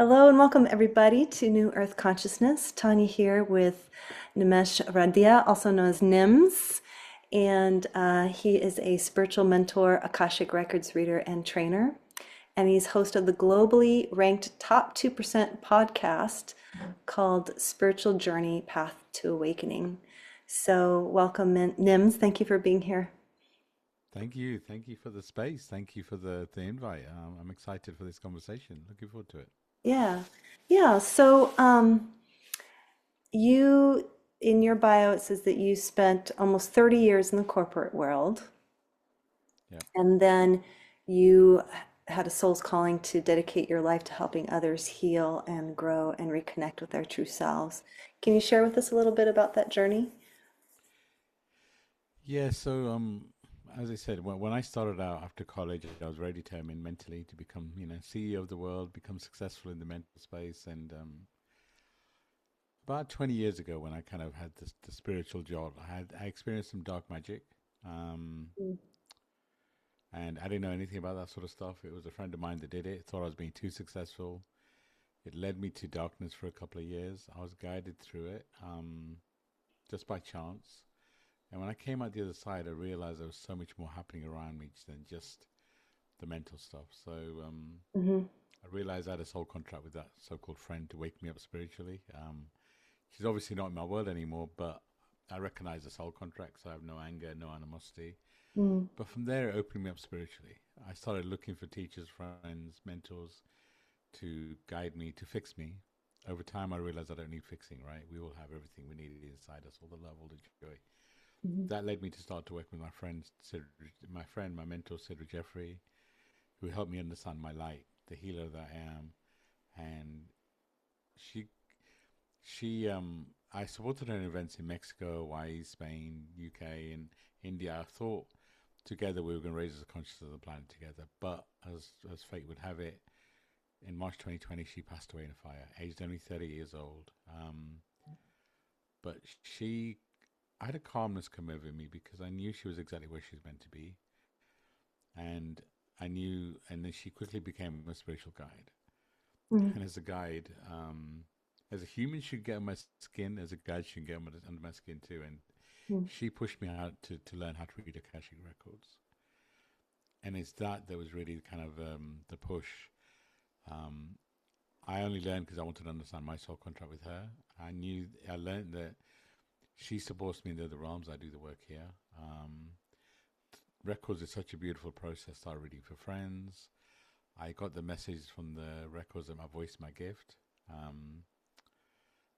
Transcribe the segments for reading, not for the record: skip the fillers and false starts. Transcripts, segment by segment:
Hello and welcome everybody to New Earth Consciousness. Tanya here with Nimesh Radia, also known as NIMS, and he is a spiritual mentor, Akashic Records reader, and trainer. And he's host of the globally ranked top 2% podcast called Spiritual Journey Path to Awakening. So, welcome, NIMS. Thank you for being here. Thank you. Thank you for the space. Thank you for the invite. I'm excited for this conversation. Looking forward to it. Yeah. Yeah. You, in your bio, it says that you spent almost 30 years in the corporate world, Yeah. and then you had a soul's calling to dedicate your life to helping others heal and grow and reconnect with their true selves. Can you share with us a little bit about that journey? Yeah. As I said, when I started out after college, I was very determined mentally to become, CEO of the world, become successful in the mental space. And about 20 years ago, when I kind of had the spiritual job, I experienced some dark magic. Um, Mm. and I didn't know anything about that sort of stuff. It was a friend of mine that did it. Thought I was being too successful. It led me to darkness for a couple of years. I was guided through it, just by chance. And when I came out the other side, I realized there was so much more happening around me than just the mental stuff. Hmm. I realized I had a soul contract with that so-called friend to wake me up spiritually. She's obviously not in my world anymore, but I recognize the soul contract, so I have no anger, no animosity. Mm. But from there, it opened me up spiritually. I started looking for teachers, friends, mentors to guide me, to fix me. Over time, I realized I don't need fixing, right? We all have everything we need inside us, all the love, all the joy. Hmm. That led me to start to work with my mentor, Sidra Jeffrey, who helped me understand my light, the healer that I am. And she, I supported her in events in Mexico, Hawaii, Spain, UK, and India. I thought together we were going to raise the consciousness of the planet together. But as fate would have it, in March 2020, she passed away in a fire, aged only 30 years old. But I had a calmness come over me because I knew she was exactly where she was meant to be. And and then she quickly became a spiritual guide. Mm. And as a guide, as a human should get on my skin, as a guide should get under my skin too. And Mm. she pushed me out to learn how to read Akashic Records. And it's that was really kind of the push. Um, I only learned because I wanted to understand my soul contract with her. I learned that she supports me in the other realms. I do the work here. Records is such a beautiful process. Start reading for friends. I got the message from the records that my voice, my gift,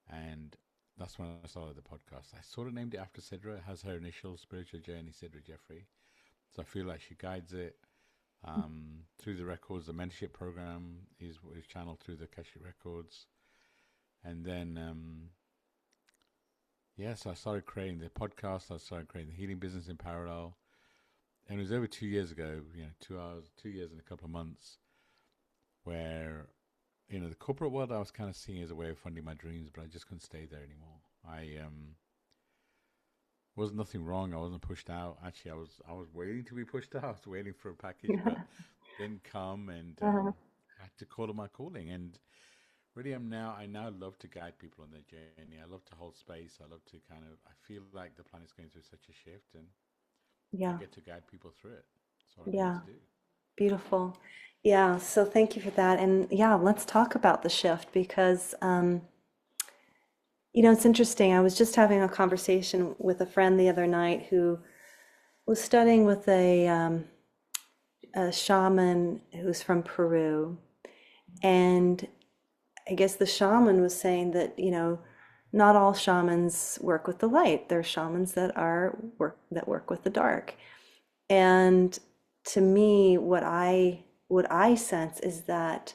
and that's when I started the podcast. I sort of named it after Sidra. It has her initial spiritual journey, Sidra Jeffrey. So I feel like she guides it through the records. The mentorship program is channeled through the Akashic Records, and then so I started creating the podcast. I started creating the healing business in parallel, and it was over 2 years ago. 2 hours, 2 years and a couple of months, where the corporate world I was kind of seeing as a way of funding my dreams, but I just couldn't stay there anymore. I wasn't nothing wrong. I wasn't pushed out. Actually, I was waiting to be pushed out. I was waiting for a package, but didn't come, and Uh-huh. I had to call it my calling. And really, I now love to guide people on their journey. I love to hold space. I love to I feel like the planet's going through such a shift, and I Yeah. get to guide people through it. That's what I'm here Yeah. to do. Beautiful. Yeah. So thank you for that. And yeah, let's talk about the shift because it's interesting. I was just having a conversation with a friend the other night who was studying with a shaman who's from Peru. And I guess the shaman was saying that, not all shamans work with the light. There are shamans that work with the dark. And to me, what I sense is that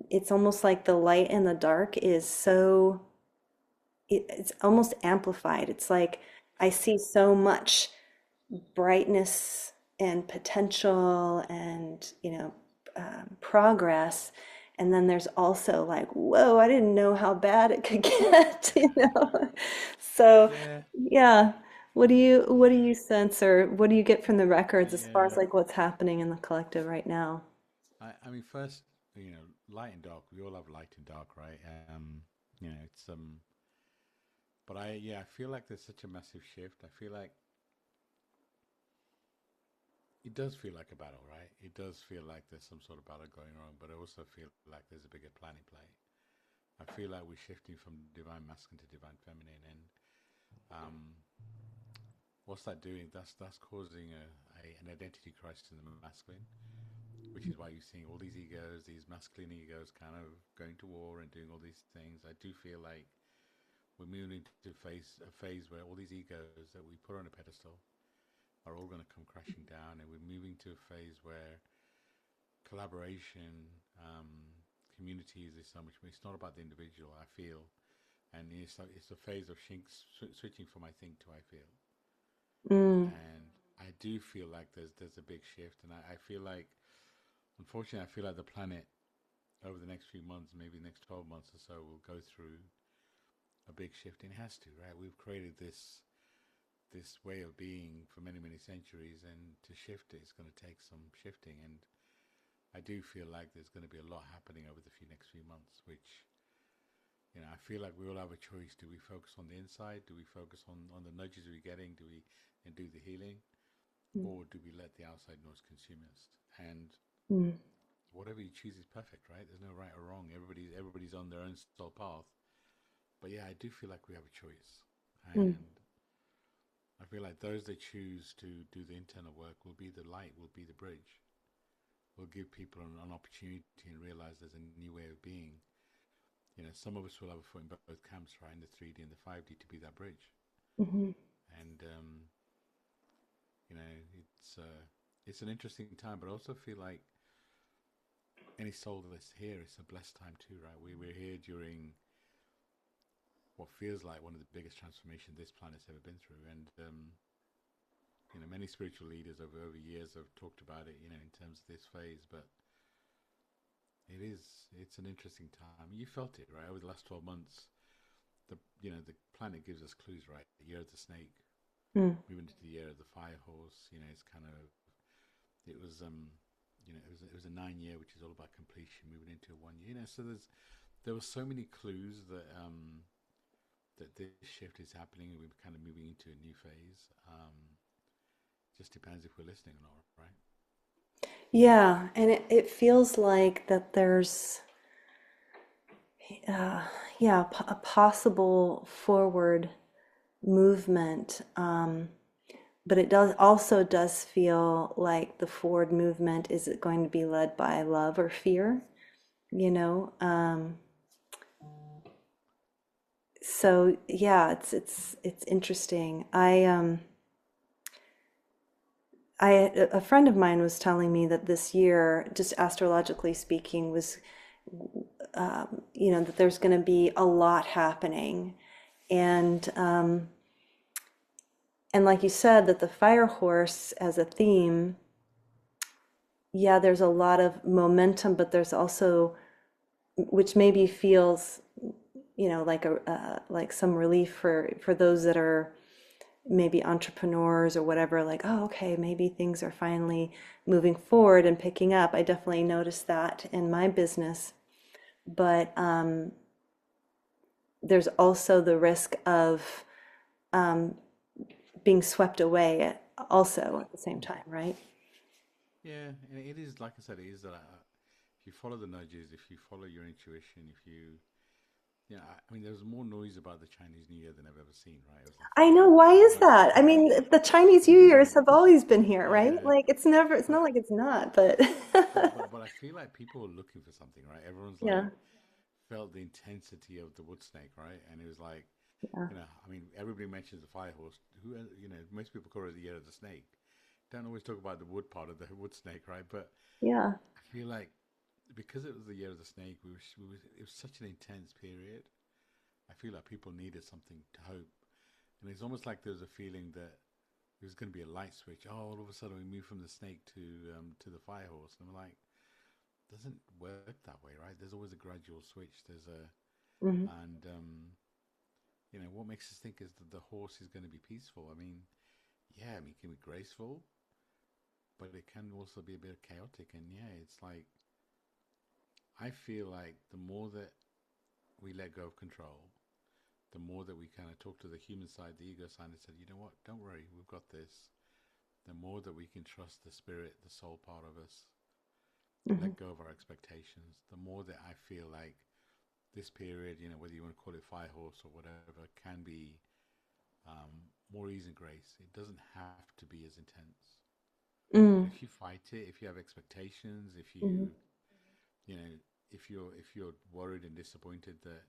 it's almost like the light and the dark is it's almost amplified. It's like I see so much brightness and potential and progress, and then there's also like, whoa, I didn't know how bad it could get, so Yeah, yeah. What do you sense, or what do you get from the records as far as yeah. like what's happening in the collective right now? I mean, first, you know, light and dark. We all have light and dark, right? You know, it's but I feel like there's such a massive shift. I feel like it does feel like a battle, right? It does feel like there's some sort of battle going on, but I also feel like there's a bigger plan in play. I feel like we're shifting from divine masculine to divine feminine, and um, what's that doing? That's causing an identity crisis in the masculine, which is why you're seeing all these egos, these masculine egos, kind of going to war and doing all these things. I do feel like we're moving into a phase where all these egos that we put on a pedestal are all going to come crashing down, and we're moving to a phase where collaboration, communities is so much. It's not about the individual. I feel, and it's a phase of switching from I think to I feel, Mm, and I do feel like there's a big shift, and I feel like, unfortunately, I feel like the planet over the next few months, maybe the next 12 months or so, will go through a big shift. And it has to, right? We've created this way of being for many centuries, and to shift it, it's going to take some shifting. And I do feel like there's going to be a lot happening over the next few months, which, you know, I feel like we all have a choice. Do we focus on the inside? Do we focus on the nudges we're getting? Do we and do the healing, mm, or do we let the outside noise consume us? And mm, whatever you choose is perfect, right? There's no right or wrong. Everybody's on their own soul path. But yeah, I do feel like we have a choice, mm, and I feel like those that choose to do the internal work will be the light, will be the bridge, will give people an opportunity and realize there's a new way of being. You know, some of us will have a foot in both camps, right, in the 3D and the 5D, to be that bridge. mhm. And you know, it's an interesting time, but I also feel like any soul that's here, it's a blessed time too, right? We're here during what feels like one of the biggest transformations this planet's ever been through, and you know, many spiritual leaders over years have talked about it, you know, in terms of this phase. But it's an interesting time. You felt it, right, over the last 12 months. The planet gives us clues, right? The year of the snake, Mm, moving into the year of the fire horse. You know, it's kind of it was you know, it was a 9 year, which is all about completion, moving into a 1 year. You know, so there were so many clues that this shift is happening, and we're kind of moving into a new phase. Just depends if we're listening or not, right? yeah, and it feels like that there's, uh, yeah, a possible forward movement, but it does feel like the forward movement is it going to be led by love or fear, you know? So yeah, it's interesting. A friend of mine was telling me that this year, just astrologically speaking, was that there's going to be a lot happening, and and like you said, that the fire horse as a theme, yeah, there's a lot of momentum, but there's also, which maybe feels, like like some relief for those that are maybe entrepreneurs or whatever, like, oh, okay, maybe things are finally moving forward and picking up. I definitely noticed that in my business. But there's also the risk of being swept away also at the same time, right? Yeah, and it is, like I said, it is that if you follow the nudges, if you follow your intuition, if you, yeah, I mean, there was more noise about the Chinese New Year than I've ever seen, right? It was like I know, why is fireworks, that? I mean, the Chinese New you Years know, have always been here, right? yeah, Like it's not but like it's not, but but I feel like people were looking for something, right? Everyone's like yeah, felt the intensity of the wood snake, right? And it was like, yeah, you know, I mean, everybody mentions the fire horse. You know, most people call it the year of the snake. Don't always talk about the wood part of the wood snake, right? But yeah. I feel like because it was the year of the snake, it was such an intense period. I feel like people needed something to hope, and it's almost like there was a feeling that it was going to be a light switch. Oh, all of a sudden we move from the snake to the fire horse, and I'm like, doesn't work that way, right? There's always a gradual switch. Mhm. And you know, what makes us think is that the horse is going to be peaceful? I mean, yeah, I mean, it can be graceful, but it can also be a bit chaotic. And yeah, it's like I feel like the more that we let go of control, the more that we kind of talk to the human side, the ego side, and said, you know what, don't worry, we've got this. The more that we can trust the spirit, the soul part of us, Hmm. let go of our expectations, the more that I feel like this period, whether you want to call it fire horse or whatever, can be more ease and grace. It doesn't have to be as intense. But Mm. if you fight it, if you have expectations, if Hmm. you know, if you're worried and disappointed that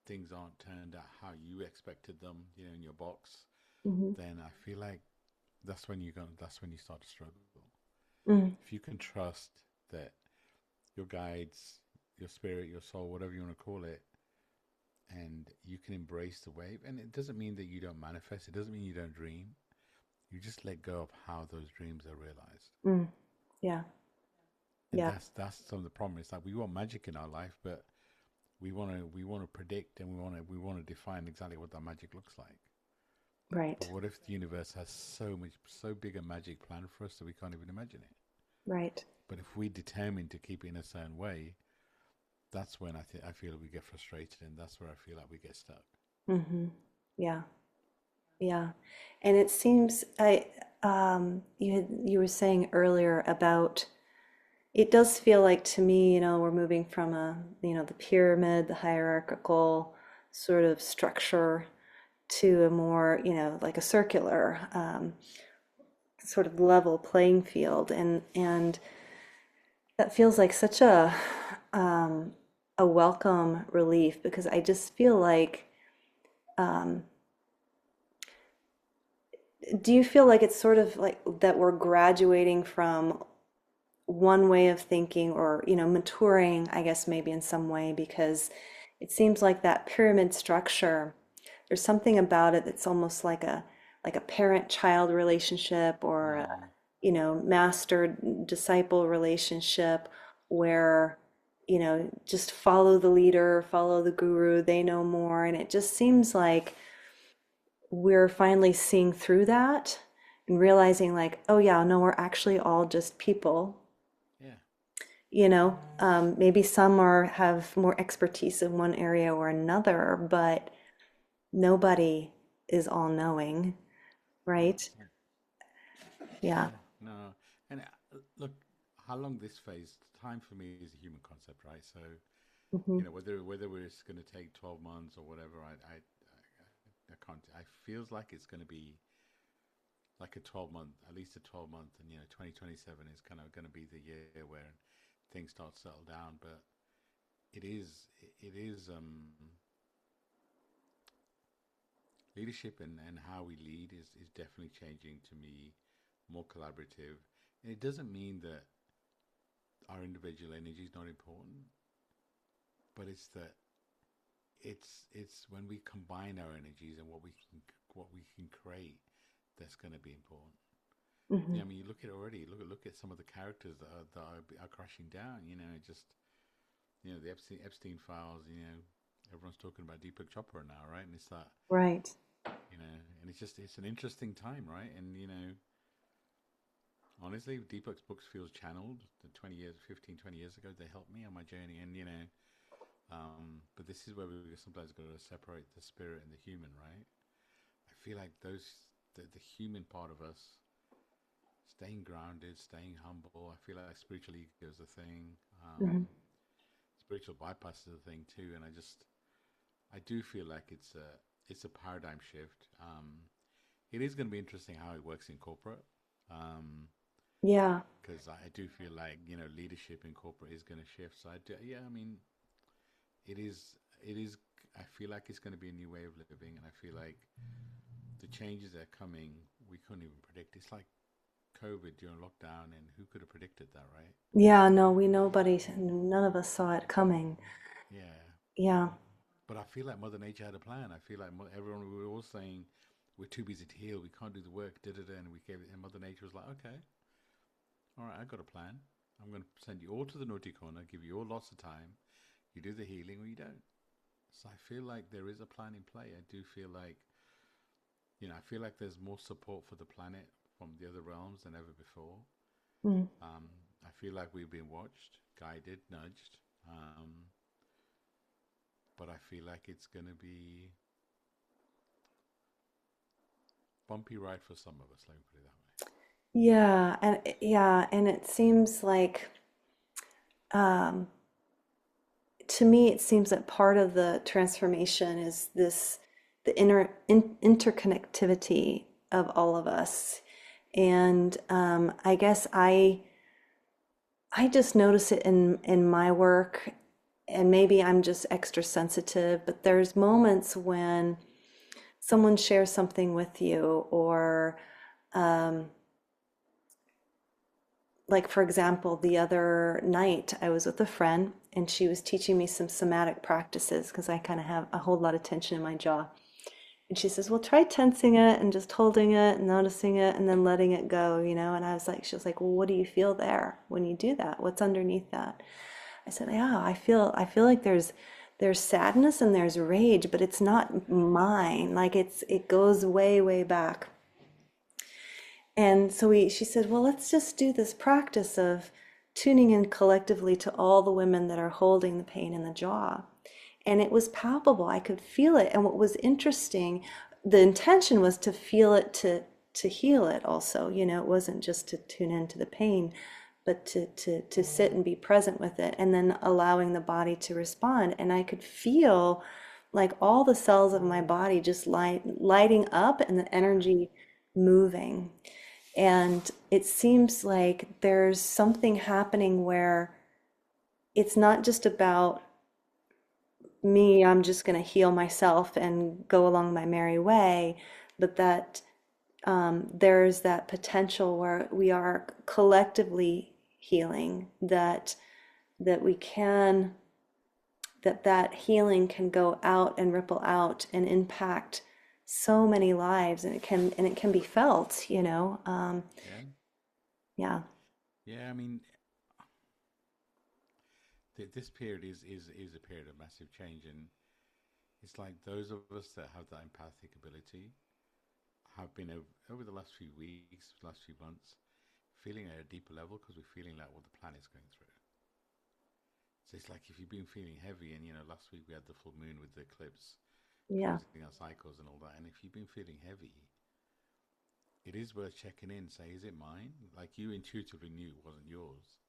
things aren't turned out how you expected them, in your box, Hmm. then I feel like that's when you start to struggle. Mm. If you can trust that your guides, your spirit, your soul, whatever you want to call it, and you can embrace the wave, and it doesn't mean that you don't manifest, it doesn't mean you don't dream. You just let go of how those dreams are realized. Mm. Yeah. And Yeah. that's some of the problem. It's like we want magic in our life, but we want to predict, and we want to define exactly what that magic looks like. But Right. what if the universe has so big a magic plan for us that we can't even imagine it? Right. But if we determine to keep it in a certain way, that's when I feel we get frustrated, and that's where I feel like we get stuck. Hmm. Yeah. Yeah. And it seems you were saying earlier about it does feel like to me, we're moving from the pyramid, the hierarchical sort of structure to a more, like a circular sort of level playing field. And that feels like such um, a welcome relief because I just feel like, um, do you feel like it's sort of like that we're graduating from one way of thinking or, maturing, I guess, maybe in some way, because it seems like that pyramid structure, there's something about it that's almost like a parent-child relationship or a, Mm, master-disciple relationship where, just follow the leader, follow the guru, they know more. And it just seems like we're finally seeing through that and realizing like, oh yeah, no, we're actually all just people. yeah, Maybe some have more expertise in one area or another, but nobody is all knowing, right? 100%. Yeah. Yeah, no. And look, how long this phase, time for me is a human concept, right? So, Hmm. whether it's going to take 12 months or whatever, I can't. I feels like it's going to be like a 12 month, at least a 12 month, and 2027 is kind of going to be the year where things start to settle down. But it is leadership, and how we lead is definitely changing to me, more collaborative. And it doesn't mean that our individual energy is not important, but it's that it's when we combine our energies and what we can create that's going to be important. Hmm. Yeah, I mean, you look at it already. Look at some of the characters that are crashing down. Just the Epstein files. Everyone's talking about Deepak Chopra now, right? And it's that Right. and it's an interesting time, right? And honestly, Deepak's books feels channeled. The 20 years, 15, 20 years ago, they helped me on my journey, and but this is where we sometimes got to separate the spirit and the human, right? I feel like the human part of us, staying grounded, staying humble. I feel like spiritual ego is a thing. Hmm. Spiritual bypass is a thing too, and I do feel like it's a paradigm shift. It is going to be interesting how it works in corporate. Um, Yeah. because I do feel like leadership in corporate is going to shift. So I do, yeah. I mean, it is. I feel like it's going to be a new way of living, and I feel like the changes that are coming we couldn't even predict. It's like COVID during lockdown, and who could have predicted that, right? Yeah, no, none of us saw it coming. Yeah. Yeah. But I feel like Mother Nature had a plan. I feel like everyone, we were all saying we're too busy to heal, we can't do the work, da da da, and we gave it. And Mother Nature was like, okay, all right, I got a plan. I'm going to send you all to the naughty corner, give you all lots of time. You do the healing or you don't. So I feel like there is a plan in play. I do feel like I feel like there's more support for the planet from the other realms than ever before. Mm. Um, I feel like we've been watched, guided, nudged. Um, but I feel like it's going to be bumpy ride for some of us. Let me put it that way. And it seems like, um, to me, it seems that part of the transformation is the interconnectivity of all of us. And I guess I just notice it in my work, and maybe I'm just extra sensitive, but there's moments when someone shares something with you, or um, like for example, the other night I was with a friend and she was teaching me some somatic practices because I kind of have a whole lot of tension in my jaw. And she says, well, try tensing it and just holding it and noticing it and then letting it go, you know? And I was like, she was like, well, what do you feel there when you do that? What's underneath that? I said, yeah, I feel like there's sadness and there's rage, but it's not mine. Like it goes way, way back. And so she said, well, let's just do this practice of tuning in collectively to all the women that are holding the pain in the jaw. And it was palpable. I could feel it. And what was interesting, the intention was to feel it, to heal it also. You know, it wasn't just to tune into the pain, but to sit and be present with it, and then allowing the body to respond. And I could feel like all the cells of my body just lighting up and the energy moving. And it seems like there's something happening where it's not just about me, I'm just going to heal myself and go along my merry way, but that there's that potential where we are collectively healing, that we can, that healing can go out and ripple out and impact so many lives, and it can be felt, you know. Yeah, Yeah. yeah. I mean, this period is a period of massive change, and it's like those of us that have that empathic ability have been over the last few weeks, last few months, feeling at a deeper level because we're feeling like what the planet's going through. So it's like if you've been feeling heavy, and last week we had the full moon with the eclipse Yeah. closing our cycles and all that, and if you've been feeling heavy, it is worth checking in. Say, is it mine? Like you intuitively knew it wasn't yours,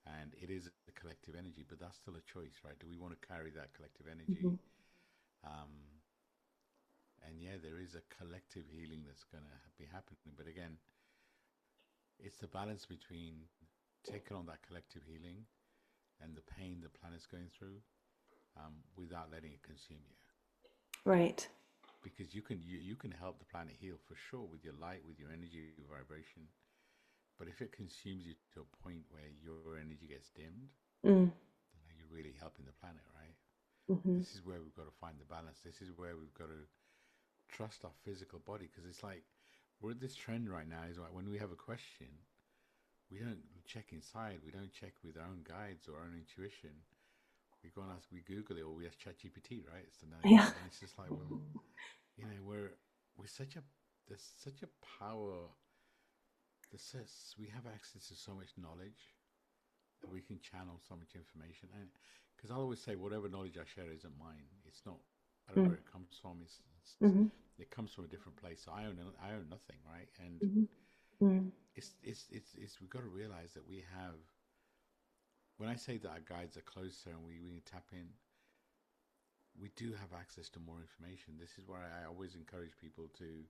and it is a collective energy, but that's still a choice, right? Do we want to carry that collective Hmm. energy? Um, and yeah, there is a collective healing that's going to be happening. But again, it's the balance between taking on that collective healing and the pain the planet's going through, without letting it consume you. Right. Because you can help the planet heal for sure with your light, with your energy, your vibration. But if it consumes you to a point where your energy gets dimmed, Mm. then are you really helping the planet, right? Hmm. This is where we've got to find the balance. This is where we've got to trust our physical body, because it's like we're at this trend right now. Is like when we have a question, we don't check inside. We don't check with our own guides or our own intuition. We go and ask, we Google it, or we ask ChatGPT, right? It's the Yeah. and it's just like, well, we're such a there's such a power. We have access to so much knowledge that we can channel so much information. And because I always say, whatever knowledge I share isn't mine. It's not. I don't know Mm. where it comes from. Hmm. It comes from a different place. So I own nothing, right? And Hmm. Mm. it's we've got to realize that we have. When I say that our guides are closer and we tap in, we do have access to more information. This is where I always encourage people to.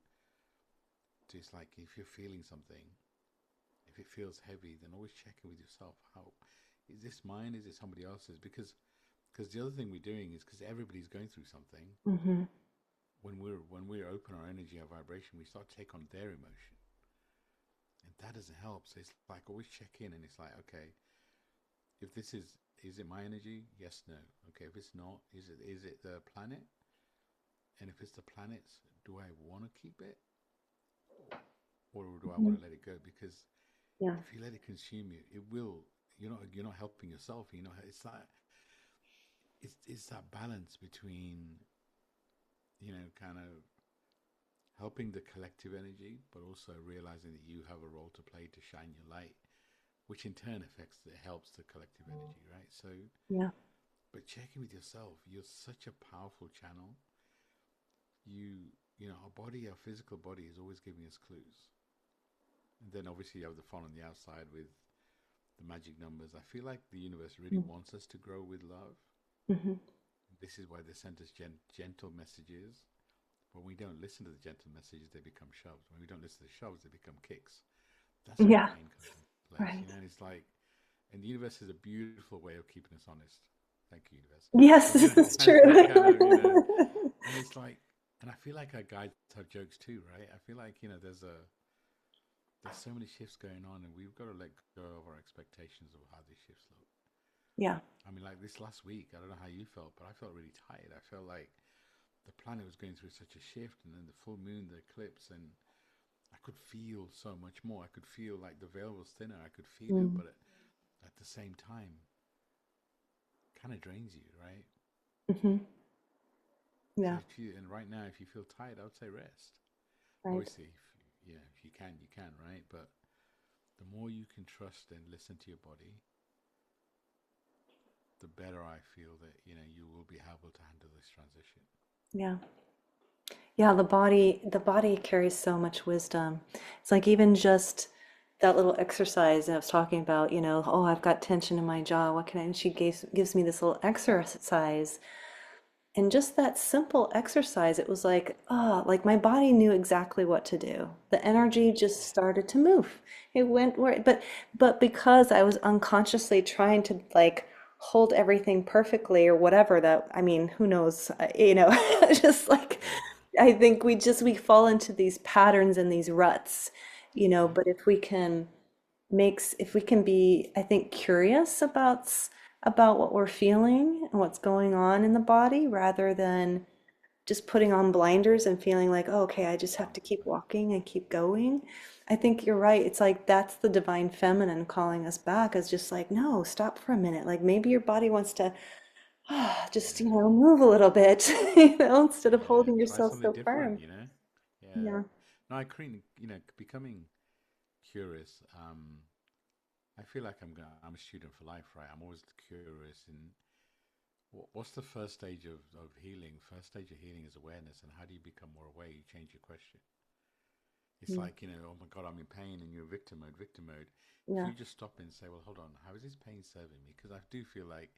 It's like if you're feeling something, if it feels heavy, then always check in with yourself. How is this mine? Is it somebody else's? Because the other thing we're doing is, because everybody's going through something. Hmm. When we're open our energy, our vibration, we start to take on their emotion, and that doesn't help. So it's like always check in, and it's like, okay, if this is it my energy? Yes, no. Okay, if it's not, is it the planet? And if it's the planet's, do I want to keep it, or do I Hmm. want to let it go? Because Yeah. if you let it consume you, it will. You're not helping yourself. It's that balance between kind of helping the collective energy, but also realizing that you have a role to play to shine your light which in turn affects it helps the collective energy, right? So, Yeah. but checking with yourself, you're such a powerful channel. You know, our body, our physical body is always giving us clues. And then obviously you have the fun on the outside with the magic numbers. I feel like the universe really wants us to grow with love. Mm-hmm. This is why they send us gentle messages. When we don't listen to the gentle messages, they become shoves. When we don't listen to the shoves, they become kicks. That's where Yeah. the pain comes into place, Right. you know. And it's like, and the universe is a beautiful way of keeping us honest. Thank you, universe. Yes, But you this know, is it has true. that kind of, you know, and it's like, and I feel like our guides have jokes too, right? I feel like, you know, there's so many shifts going on, and we've got to let go of our expectations of how these shifts look. Yeah. I mean, like this last week, I don't know how you felt, but I felt really tired. I felt like the planet was going through such a shift, and then the full moon, the eclipse, and I could feel so much more. I could feel like the veil was thinner. I could feel it, Mm. but at the same time, kind of drains you, right? Mm-hmm. So Yeah. if you, and right now, if you feel tired, I would say rest. Right. Obviously, if you can, you can, right? But the more you can trust and listen to your body, the better I feel that, you know, you will be able to handle this transition. Yeah. Yeah, the body carries so much wisdom. It's like even just that little exercise I was talking about, oh, I've got tension in my jaw. What can I? And she gives me this little exercise. And just that simple exercise, it was like, like my body knew exactly what to do. The energy just Yeah, started to move. It went where, but because I was unconsciously trying to like hold everything perfectly or whatever that, I mean, who knows, just like yeah, I think we fall into these patterns and these ruts, yeah, but if we can be, I think, curious about what we're feeling and what's going on in the body rather than just putting on blinders and feeling like, oh, okay, I just have to keep 100%. walking and keep going. I think you're right. It's like that's the divine feminine calling us back as just like, no, stop for a minute. Like maybe your body wants to just, Yeah, move a little bit, instead of yeah. holding Try yourself something so different, firm. you know? Yeah. Yeah. No, I agree, you know, becoming curious. I feel like I'm a student for life, right? I'm always curious. And what's the first stage of healing? First stage of healing is awareness. And how do you become more aware? You change your question. It's Mm. like, you know, oh my God, I'm in pain, and you're victim mode, victim mode. If Yeah. you just stop and say, well, hold on, how is this pain serving me? Because I do feel like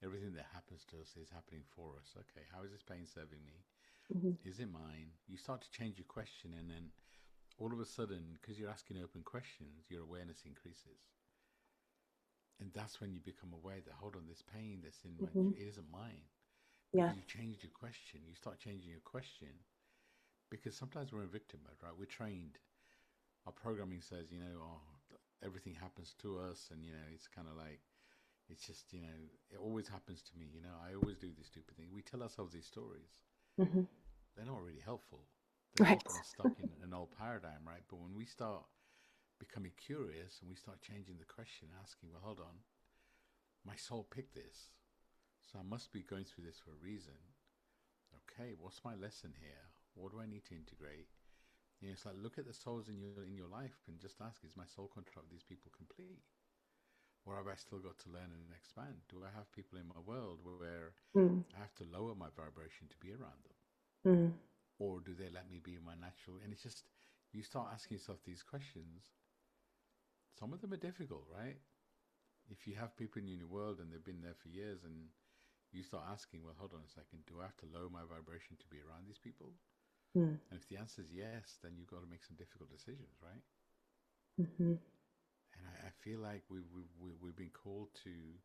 everything that happens to us is happening for us. Okay, how is this pain serving me? Mhm. Is it mine? You start to change your question, and then all of a sudden, because you're asking open questions, your awareness increases. And that's when you become aware that, hold on, this pain that's in my, Mhm. it isn't mine. Yeah. Because you changed your question. You start changing your question because sometimes we're in victim mode, right? We're trained. Our programming says, you know, oh, everything happens to us, and you know, it's kind of like it's just, you know, it always happens to me. You know, I always do this stupid thing. We tell ourselves these stories. Hmm. They're not really helpful. They're Right. keeping us stuck in an old paradigm, right? But when we start becoming curious and we start changing the question, asking, well, hold on, my soul picked this, so I must be going through this for a reason. Okay, what's my lesson here? What do I need to integrate? You know, it's like look at the souls in your life and just ask: is my soul contract with these people complete, or have I still got to learn and expand? Do I have people in my world where Mm. I have to lower my vibration to be around them, Mm. or do they let me be in my natural? And it's just you start asking yourself these questions. Some of them are difficult, right? If you have people in your world and they've been there for years, and you start asking, well, hold on a second, do I have to lower my vibration to be around these people? Mm. And if the answer is yes, then you've got to make some difficult decisions, right? Hmm. And I feel like we've been called to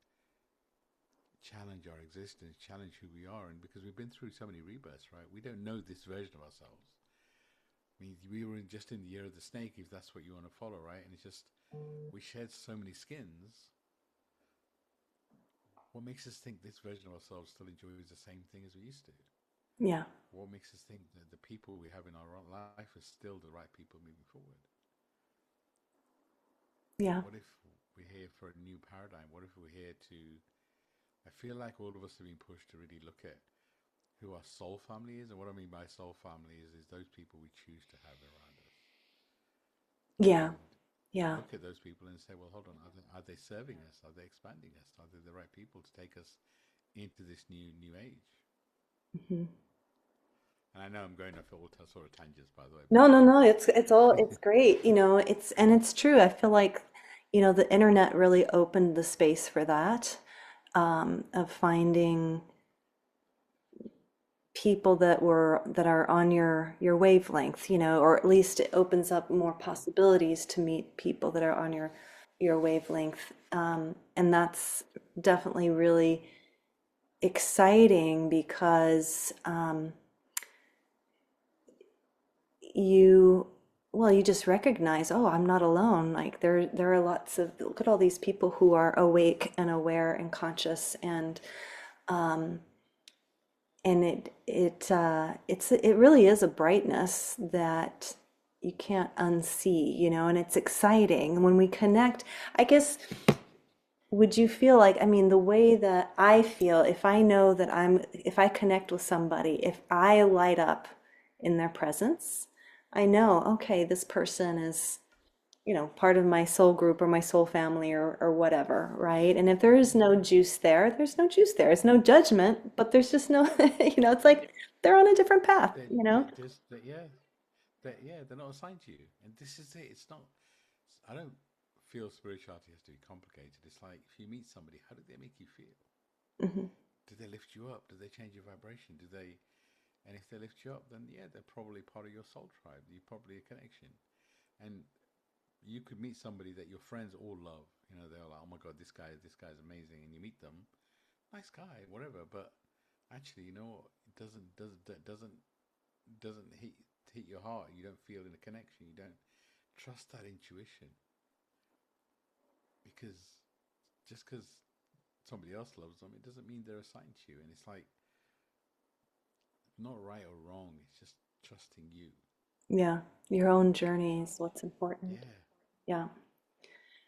challenge our existence, challenge who we are, and because we've been through so many rebirths, right? We don't know this version of ourselves. I mean, we were just in the year of the snake, if that's what you want to follow, right? And it's just we shed so many skins. What makes us think this version of ourselves still enjoys the same thing as we used to? Yeah. What makes us think that the people we have in our life are still the right people moving forward? Yeah. What if we're here for a new paradigm? What if we're here to? I feel like all of us are being pushed to really look at who our soul family is, and what I mean by soul family is those people we choose to have around us. Yeah. And Yeah. look at those people and say, well, hold on, are they serving us? Are they expanding us? Are they the right people to take us into this new age? Mhm. And I know I'm going off all sort of tangents, by the way, No, but no, no. It's great. It's true. I feel like, the internet really opened the space for that, of finding people that are on your wavelength, or at least it opens up more possibilities to meet people that are on your wavelength. And that's definitely really exciting because you well, you just recognize, oh, I'm not alone. Like there are lots of look at all these people who are awake and aware and conscious, and it really is a brightness that you can't unsee, and it's exciting when we connect. I guess, would you feel like, I mean, the way that I feel, if I know that if I connect with somebody, if I light up in their presence, I know, okay, this person is, part of my soul group or my soul family or whatever, right? And if there is no juice there, there's no juice there. It's no judgment, but there's just no, it's like they're on a different path, there's that, yeah, they're not assigned to you, and this is it. It's not. I don't feel spirituality has to be complicated. It's like if you meet somebody, how do they make you feel? Hmm. Do they lift you up? Do they change your vibration? Do they? And if they lift you up, then yeah, they're probably part of your soul tribe. You're probably a connection, and you could meet somebody that your friends all love. They're like, oh my god, this guy's amazing, and you meet them, nice guy, whatever. But actually, it doesn't hit your heart. You don't feel in a connection. You don't trust that intuition because just because somebody else loves them, it doesn't mean they're assigned to you. And it's like not right or wrong. It's just trusting you. Yeah, your own journey is what's important. Yeah, Yeah.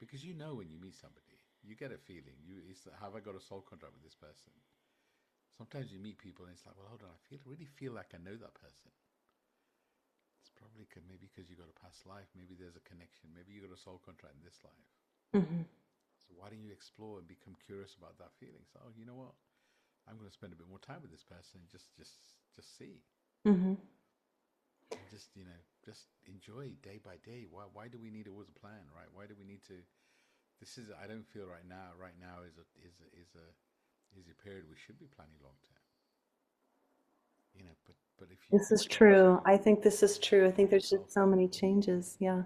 because when you meet somebody, you get a feeling. Have I got a soul contract with this person? Sometimes you meet people and it's like, well, hold on, really feel like I know that person. It's probably maybe because you got a past life. Maybe there's a connection. Maybe you got a soul contract in this life. Hmm. So why don't you explore and become curious about that feeling? So, oh, you know what? I'm going to spend a bit more time with this person. And just see, Hmm. and just enjoy day by day. Why do we need always a plan, right? Why do we need to? This is. I don't feel right now. Right now is a period we should be planning long term. But if you This is get true. to I think this is true. I think find there's yourself just so many changes. Yeah.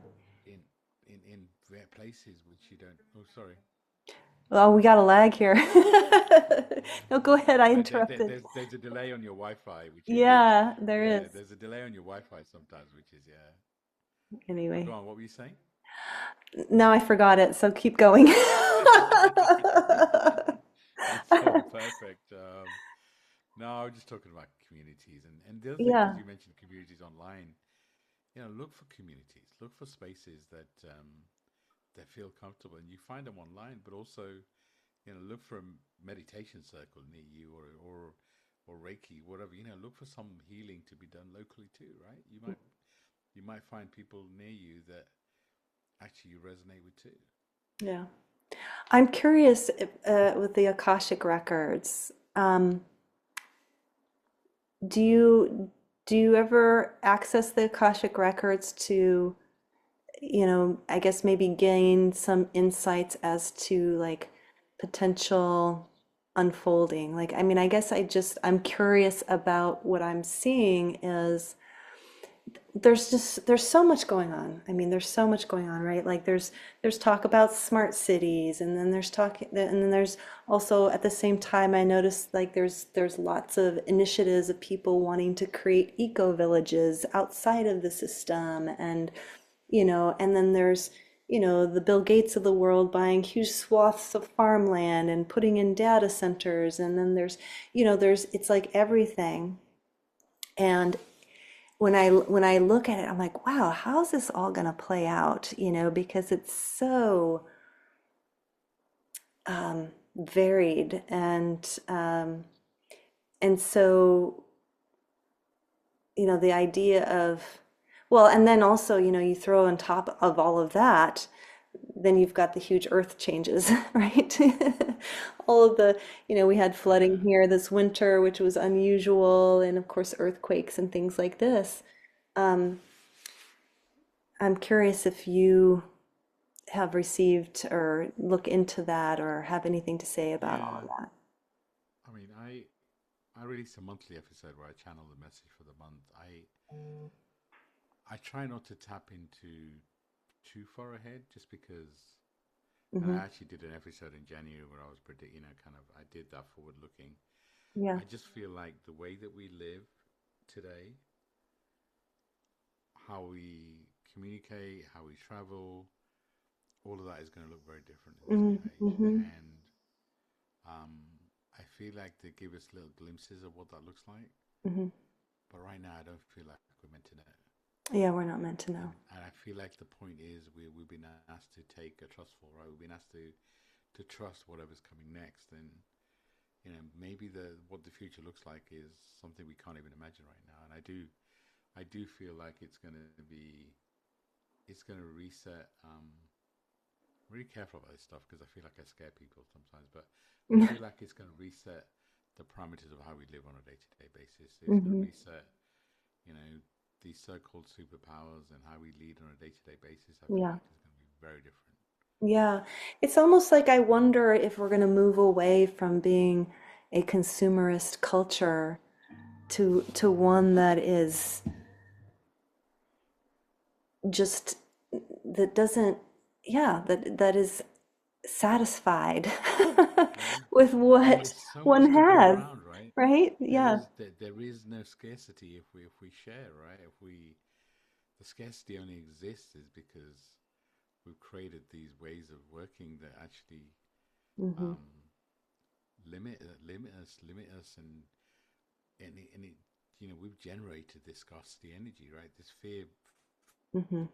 in in rare places which you don't. Oh, sorry. Well, we got a lag here. No, go ahead. I interrupted. There's a delay on your Wi-Fi, which is Yeah, there yeah. is. There's a delay on your Wi-Fi sometimes, which is yeah. But go Anyway, on. What were you saying? now I forgot it, so keep going. It's all perfect. No, I was just talking about communities, and the other thing, because Yeah. you mentioned communities online, look for communities, look for spaces that feel comfortable, and you find them online, but also, look for a meditation circle near you, or Reiki, whatever. Look for some healing to be done locally too, right? You might find people near you that actually you resonate with too. Yeah. I'm curious with the Akashic Records. Do you do you ever access the Akashic Records to, I guess maybe gain some insights as to like potential unfolding? Like, I mean, I guess I'm curious about what I'm seeing is there's so much going on. I mean, there's so much going on, right? Like there's talk about smart cities, and then there's also at the same time I noticed like there's lots of initiatives of people wanting to create eco villages outside of the system, and then there's the Bill Gates of the world buying huge swaths of farmland and putting in data centers, and then there's it's like everything. And when I look at it, I'm like, wow, how's this all going to play out? Because it's so varied, and so the idea of, well, and then also you throw on top of all of that then you've got the huge earth changes, right? All of the, we had flooding Yeah, here this winter, which was unusual, and of course, earthquakes and things like this. Um, I'm curious if you have received or look into that or have anything to say about all yeah. of that. I mean, I release a monthly episode where I channel the message for the month. I try not to tap into too far ahead, just because. And I Hmm. actually did an episode in January where I was kind of, I did that forward looking. Yeah. I just feel like the way that we live today, how we communicate, how we travel, all of that is going to look very different in this new age. Mm-hmm. And um, I feel like they give us little glimpses of what that looks like. Hmm. But right now, I don't feel like we're meant to know. Yeah, we're not meant to know. And I feel like the point is we've been asked to take a trustful road. We've been asked to trust whatever's coming next. And maybe what the future looks like is something we can't even imagine right now. And I do feel like it's going to reset. I'm really careful about this stuff because I feel like I scare people sometimes, but I feel like it's going to reset the parameters of how we live on a day-to-day basis. It's going to Hmm. reset, you know, these so-called superpowers and how we lead on a day-to-day basis. I feel Yeah. like it's going to be very different. Yeah. It's almost like I wonder if we're going to move away from being a consumerist culture to one that is just that doesn't, yeah, that is satisfied Yeah. with And what there's so one much to go has, around, right? right? There Yeah. is there is no scarcity if we share, right? If we The scarcity only exists is because we've created these ways of working that actually Hmm. um, limit us, and it we've generated this scarcity energy, right? This fear. Hmm.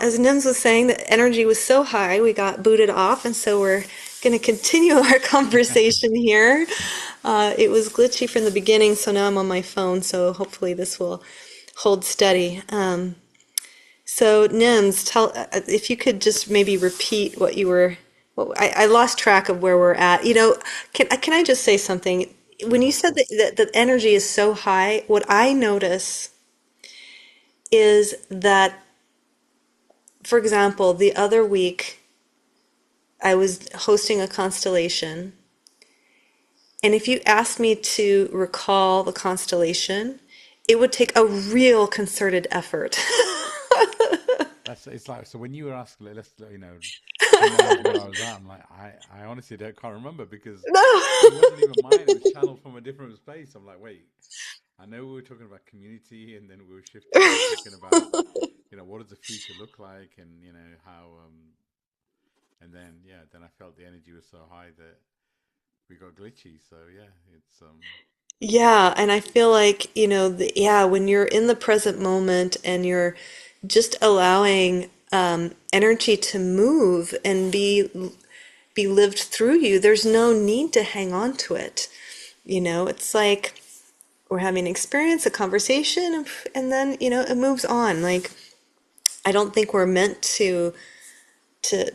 As Nims was saying, the energy was so high, we got booted off, and so we're going to continue our conversation here. It was glitchy from the beginning, so now I'm on my phone, so hopefully this will hold steady. So, Nims, tell if you could just maybe repeat what you were. Well, I lost track of where we're at. Can I just say something? When you Sure. said that energy is so high, what I notice is that, for example, the other week I was hosting a constellation, and if you asked me to recall the constellation, it would take a real concerted effort. That's It's like, so when you were asking, like, let's summarize where I was at. I'm like, I honestly can't remember because it No. wasn't even mine. It was channeled from a different space. I'm like, wait, I know we were talking about community, and then we were shifting to talking about what does the future look like, and how and then then I felt the energy was so high that we got glitchy. So yeah, it's Yeah, and I feel like, yeah, when you're in the present moment and you're just allowing energy to move and be lived through you, there's no need to hang on to it. It's like we're having an experience, a conversation, and then, it moves on. Like, I don't think we're meant to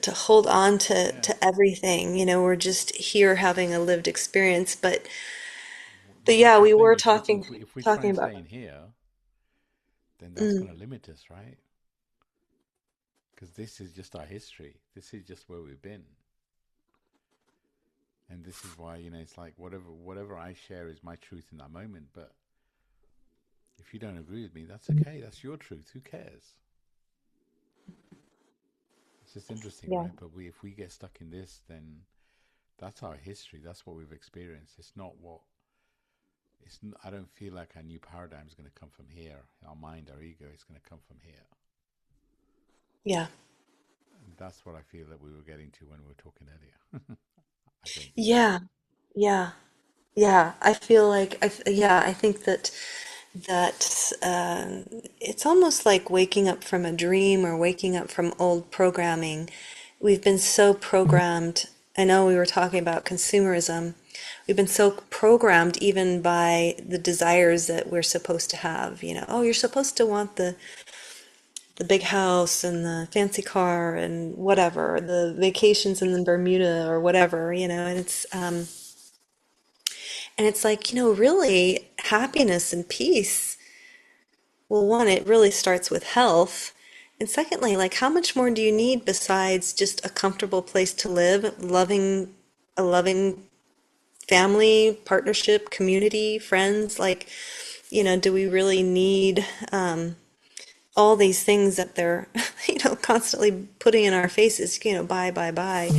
hold on yeah. to everything. We're just here having a lived experience. But Well, yeah, that's the we thing. were If we try talking and about. stay in here, then that's Mm, going to limit us, right? Because this is just our history. This is just where we've been, and this is why it's like whatever I share is my truth in that moment. But if you don't agree with me, that's okay. That's your truth. Who cares? It's just interesting, yeah. right? But if we get stuck in this, then that's our history. That's what we've experienced. It's not what I don't feel like our new paradigm is going to come from here. Our mind, our ego is going to come from here. Yeah. And that's what I feel that we were getting to when we were talking earlier. I think. Yeah. Yeah. Yeah. I feel like yeah, I think that it's almost like waking up from a dream or waking up from old programming. We've been so programmed. I know we were talking about consumerism. We've been so programmed even by the desires that we're supposed to have. Oh, you're supposed to want the big house and the fancy car and whatever, the vacations in Bermuda or whatever, and it's like, really happiness and peace. Well, one, it really starts with health. And secondly, like how much more do you need besides just a comfortable place to live, a loving family, partnership, community, friends? Like, do we really need all these things that they're, constantly putting in our faces, buy, buy, buy.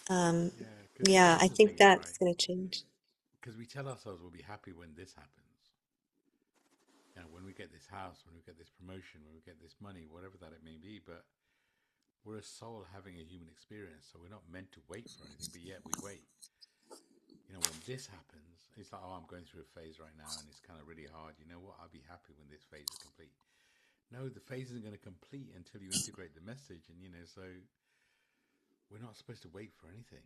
Um, Yeah, because yeah, that's I the think thing, that's right? going to change. Because we tell ourselves we'll be happy when this happens. You know, when we get this house, when we get this promotion, when we get this money, whatever that it may be. But we're a soul having a human experience, so we're not meant to wait for anything. But yet we wait. You know, when this happens, it's like, oh, I'm going through a phase right now, and it's kind of really hard. You know what? I'll be happy when this phase is complete. No, the phase isn't going to complete until you integrate the message, and so we're not supposed to wait for anything.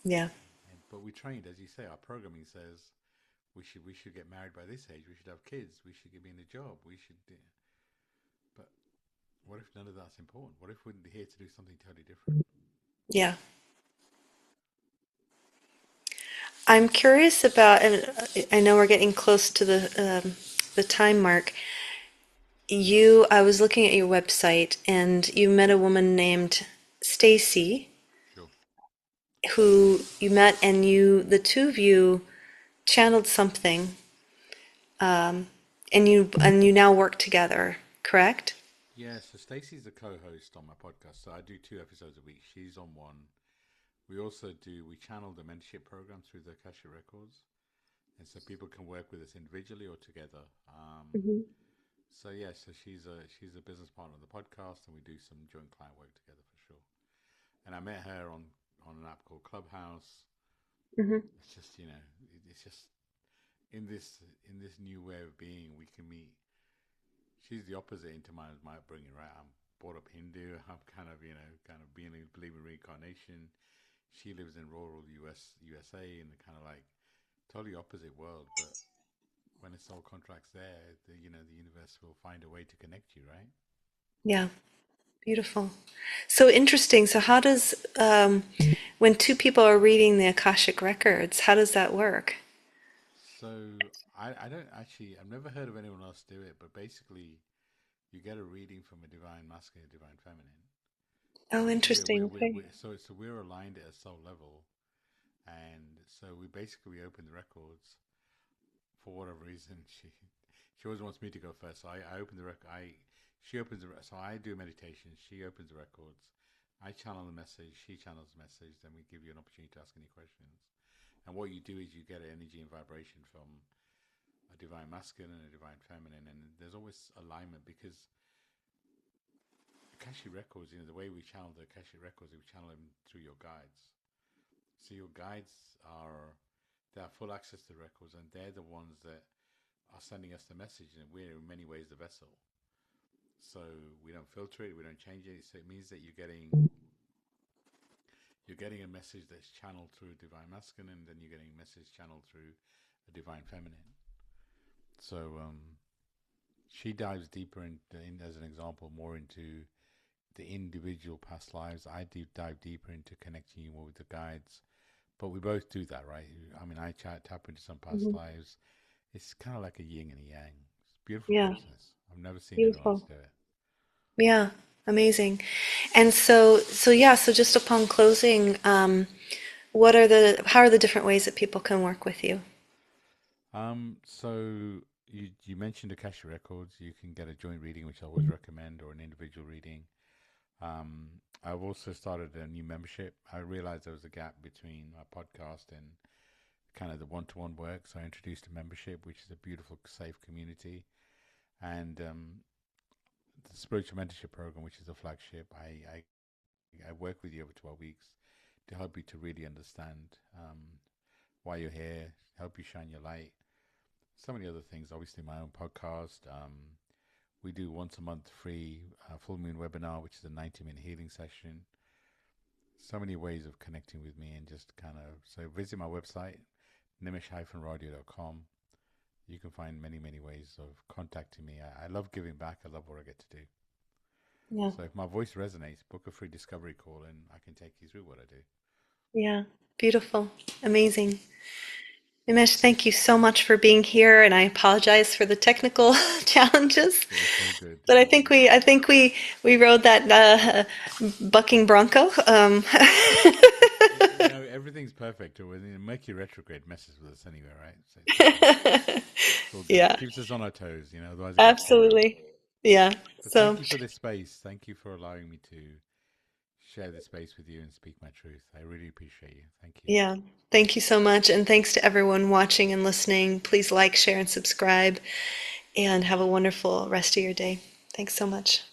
Yeah, And but we trained, as you say, our programming says we should get married by this age. We should have kids. We should be in a job. We should. But what if none of that's important? What if we're here to do something totally different? yeah. I'm curious about, and I know we're getting close to the time mark. I was looking at your website, and you met a woman named Stacy, Sure. who you met, and the two of you channeled something, and you now work together, correct? Yeah. So Stacey's a co-host on my podcast. So I do 2 episodes a week. She's on one. We channel the mentorship program through the Akashic Records, and so people can work with us individually or together. Hmm. So yeah, so she's a business partner of the podcast, and we do some joint client work together for sure. And I met her on an app called Clubhouse. Hmm. It's just it's just in this new way of being, we can meet. She's the opposite into my upbringing, right? I'm brought up Hindu. I'm kind of kind of being believe in reincarnation. She lives in rural USA in the kind of like totally opposite world, but when it's all contracts there, the universe will find a way to connect you, right? Yeah, beautiful. So interesting. So how does, when two people are reading the Akashic Records, how does that work? So I don't actually I've never heard of anyone else do it, but basically you get a reading from a divine masculine, divine feminine, Oh, and interesting. Okay. so we're aligned at a soul level, and so we open the records for whatever reason. She always wants me to go first, so I open the record. I She opens so I do meditation. She opens the records. I channel the message. She channels the message. Then we give you an opportunity to ask any questions. And what you do is you get energy and vibration from a divine masculine and a divine feminine, and there's always alignment because Akashic Records, the way we channel the Akashic Records, we channel them through your guides. So your guides they have full access to the records, and they're the ones that are sending us the message, and we're in many ways the vessel. So we don't filter it, we don't change it. So it means that you're getting a message that's channeled through a divine masculine, and then you're getting a message channeled through a divine feminine. So she dives deeper as an example, more into the individual past lives. I do dive deeper into connecting you more with the guides. But we both do that, right? I mean, tap into some past Hmm. lives. It's kind of like a yin and a yang. It's a beautiful Yeah, process. I've never seen anyone else beautiful. do it. Yeah, amazing. And so yeah, so just upon closing, how are the different ways that people can work with you? So you mentioned Akasha Records. You can get a joint reading, which I always recommend, or an individual reading. Um, I've also started a new membership. I realized there was a gap between my podcast and kind of the one-to-one work, so I introduced a membership, which is a beautiful, safe community. And the spiritual mentorship program, which is the flagship, I work with you over 12 weeks to help you to really understand why you're here, help you shine your light. So many other things. Obviously, my own podcast. We do once a month free full moon webinar, which is a 90-minute healing session. So many ways of connecting with me and just kind of so visit my website, nimesh-radio.com. you can find many, many ways of contacting me. I love giving back. I love what I get to do. Yeah. So if my voice resonates, book a free discovery call and I can take you through what I do. Yeah. Beautiful. Amazing. Nimesh, thank you so much for being here, and I apologize for the technical challenges. It's all good. But I think we rode that bucking bronco. You know, everything's perfect. Or Mercury retrograde messes with us anyway, right? So it's all good. Yeah, Keeps us on our toes, otherwise it gets boring. absolutely. Yeah. But So, thank you for this space. Thank you for allowing me to share this space with you and speak my truth. I really appreciate you. Thank you. yeah. Thank you so much. And thanks to everyone watching and listening. Please like, share, and subscribe. And have a wonderful rest of your day. Thanks so much.